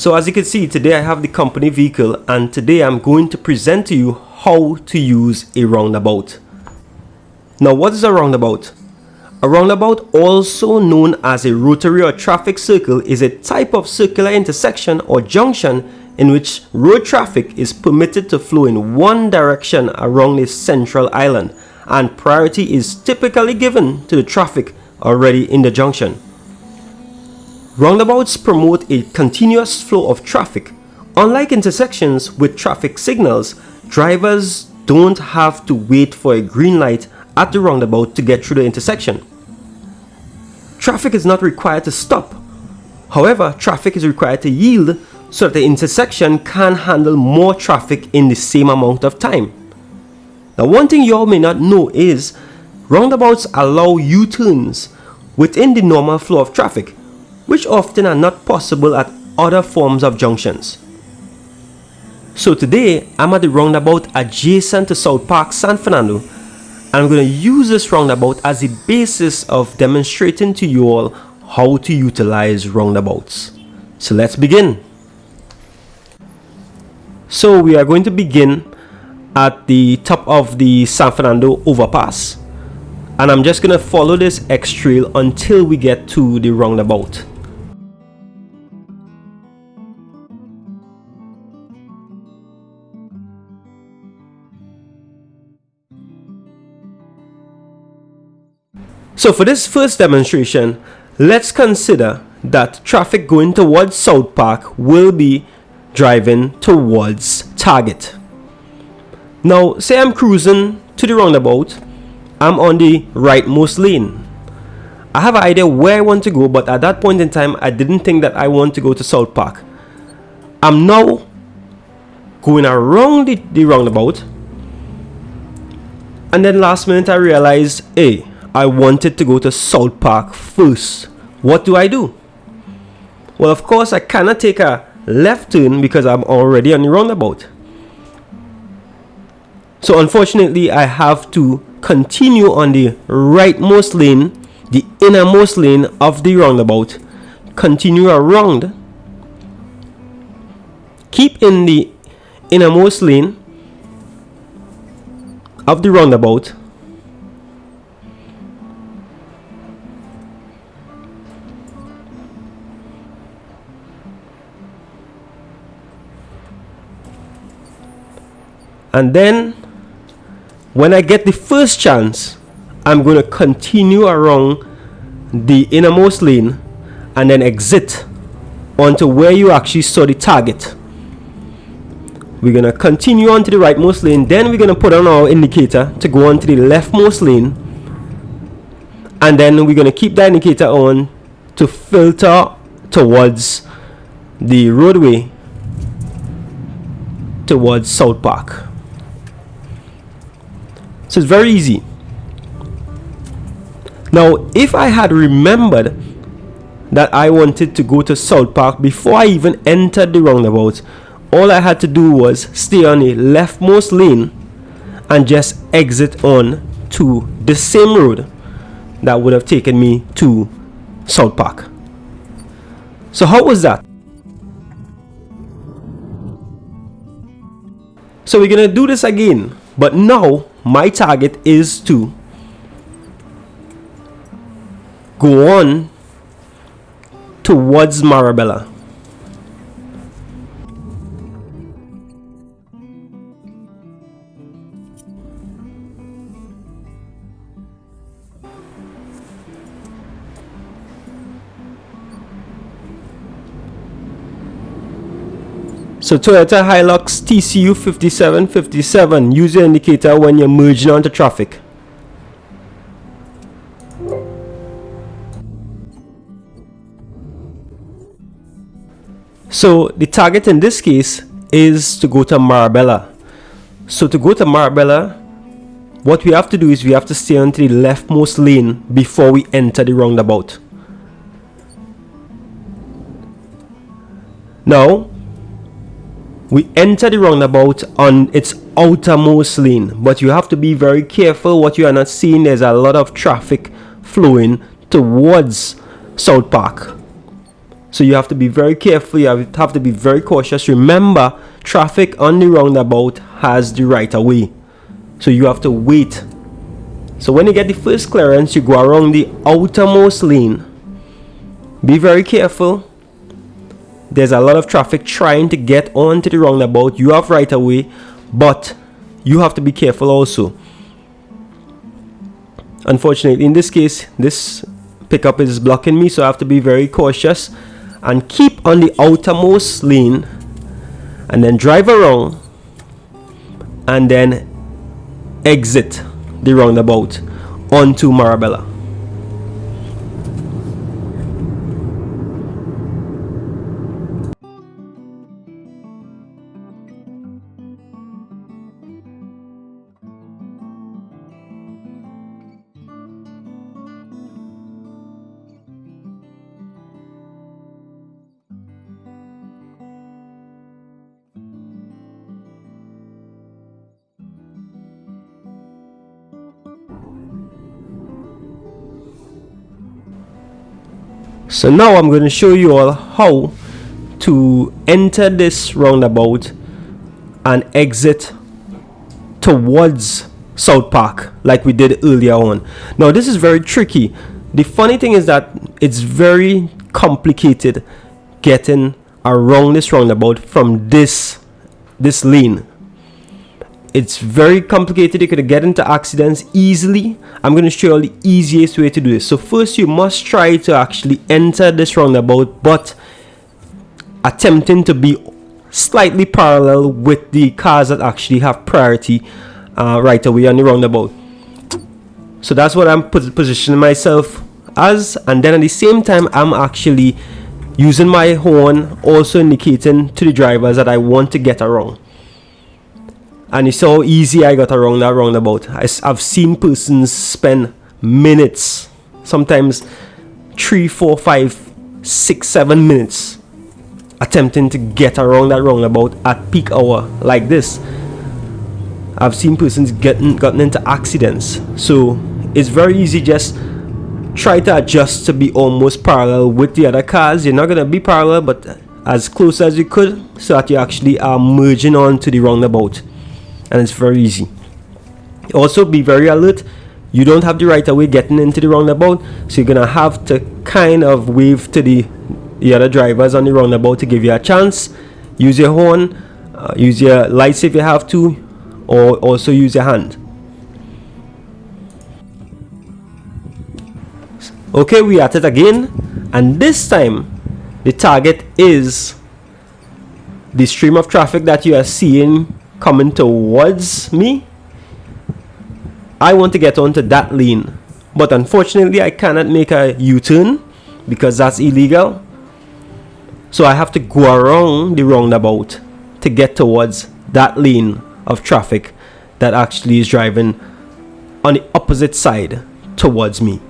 So as you can see, today I have the company vehicle, and today I'm going to present to you how to use a roundabout. Now, what is a roundabout? A roundabout, also known as a rotary or traffic circle, is a type of circular intersection or junction in which road traffic is permitted to flow in one direction around a central island, and priority is typically given to the traffic already in the junction. Roundabouts promote a continuous flow of traffic. Unlike intersections with traffic signals, drivers don't have to wait for a green light at the roundabout to get through the intersection. Traffic is not required to stop. However, traffic is required to yield so that the intersection can handle more traffic in the same amount of time. Now, one thing you all may not know is roundabouts allow U-turns within the normal flow of traffic, which often are not possible at other forms of junctions. So today, I'm at the roundabout adjacent to South Park, San Fernando, and I'm going to use this roundabout as the basis of demonstrating to you all how to utilize roundabouts. So let's begin. So we are going to begin at the top of the San Fernando overpass, and I'm just going to follow this X trail until we get to the roundabout. So for this first demonstration, let's consider that traffic going towards South Park will be driving towards Target. Now, say I'm cruising to the roundabout, I'm on the rightmost lane. I have an idea where I want to go, but at that point in time, I didn't think that I want to go to South Park. I'm now going around the roundabout, and then last minute I realized, hey, I wanted to go to South Park first. What do? Well, of course, I cannot take a left turn because I'm already on the roundabout. So unfortunately, I have to continue on the rightmost lane, the innermost lane of the roundabout, continue around, keep in the innermost lane of the roundabout, and then when I get the first chance, I'm going to continue around the innermost lane and then exit onto where you actually saw the target. We're going to continue onto the rightmost lane, then we're going to put on our indicator to go onto the leftmost lane, and then we're going to keep that indicator on to filter towards the roadway towards South Park. So it's very easy. Now, if I had remembered that I wanted to go to South Park before I even entered the roundabout, all I had to do was stay on the leftmost lane and just exit on to the same road that would have taken me to South Park. So how was that? So we're gonna do this again, but now my target is to go on towards Marabella. So Toyota Hilux TCU 5757, use your indicator when you're merging onto traffic. So the target in this case is to go to Marabella. So to go to Marabella, what we have to do is we have to stay onto the leftmost lane before we enter the roundabout. Now, we enter the roundabout on its outermost lane, but you have to be very careful what you are not seeing. There's a lot of traffic flowing towards South Park. So you have to be very careful, you have to be very cautious. Remember, traffic on the roundabout has the right of way, so you have to wait. So when you get the first clearance, you go around the outermost lane. Be very careful. There's a lot of traffic trying to get onto the roundabout. You have right of way, but you have to be careful also. Unfortunately, in this case, this pickup is blocking me, so I have to be very cautious and keep on the outermost lane, and then drive around and then exit the roundabout onto Marabella. So now I'm going to show you all how to enter this roundabout and exit towards South Park like we did earlier on. Now this is very tricky. The funny thing is that it's very complicated getting around this roundabout from this lane. It's very complicated. You could get into accidents easily. I'm going to show you the easiest way to do this. So first, you must try to actually enter this roundabout, but attempting to be slightly parallel with the cars that actually have priority right away on the roundabout. So that's what I'm positioning myself as, and then at the same time, I'm actually using my horn, also indicating to the drivers that I want to get around. And you saw how easy I got around that roundabout. I've seen persons spend minutes, sometimes 3, 4, 5, 6, 7 minutes attempting to get around that roundabout at peak hour like this. I've seen persons gotten into accidents. So it's very easy. Just try to adjust to be almost parallel with the other cars. You're not going to be parallel, but as close as you could, so that you actually are merging onto the roundabout. And it's very easy. Also, be very alert. You don't have the right of way getting into the roundabout, so you're gonna have to kind of wave to the other drivers on the roundabout to give you a chance. Use your horn, use your lights if you have to, or also use your hand. Okay, we at it again, and this time the target is the stream of traffic that you are seeing coming towards me. I want to get onto that lane, but unfortunately I cannot make a U-turn because that's illegal. So I have to go around the roundabout to get towards that lane of traffic that actually is driving on the opposite side towards me.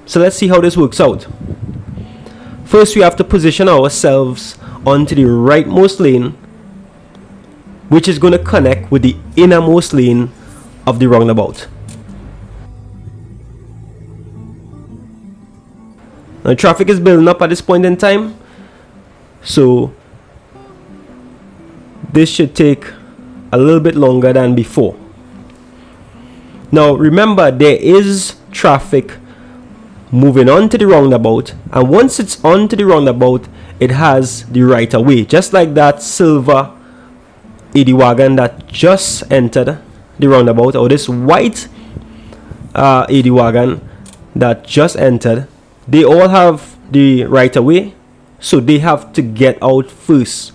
So let's see how this works out. First, we have to position ourselves onto the rightmost lane, which is going to connect with the innermost lane of the roundabout. Now traffic is building up at this point in time, so this should take a little bit longer than before. Now remember, there is traffic moving on to the roundabout, and once it's onto the roundabout, it has the right of way, just like that silver 80 wagon that just entered the roundabout, or this white 80 wagon that just entered. They all have the right of way, so they have to get out first.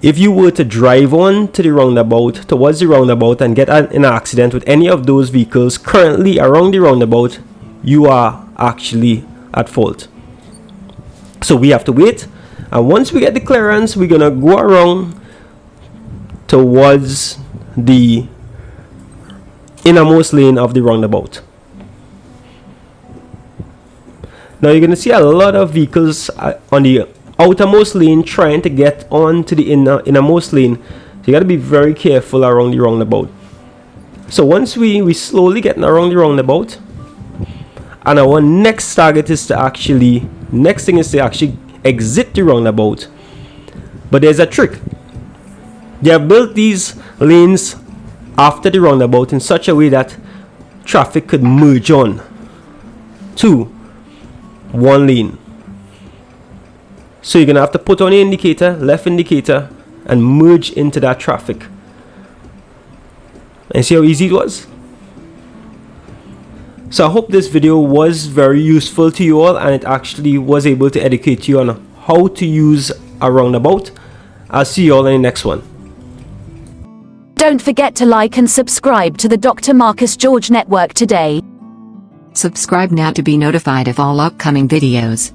If you were to drive on to the roundabout, towards the roundabout, and get in an accident with any of those vehicles currently around the roundabout, you are actually at fault. So we have to wait, and once we get the clearance, we're gonna go around towards the innermost lane of the roundabout. Now you're going to see a lot of vehicles on the outermost lane trying to get onto the innermost lane. So you got to be very careful around the roundabout. So once we slowly getting around the roundabout, and our next target is to actually Next thing is to actually exit the roundabout. But there's a trick. They have built these lanes after the roundabout in such a way that traffic could merge on to one lane. So you're gonna have to put on your indicator, left indicator, and merge into that traffic. And see how easy it was? So I hope this video was very useful to you all, and it actually was able to educate you on how to use a roundabout. I'll see you all in the next one. Don't forget to like and subscribe to the Dr. Marcus George Network today. Subscribe now to be notified of all upcoming videos.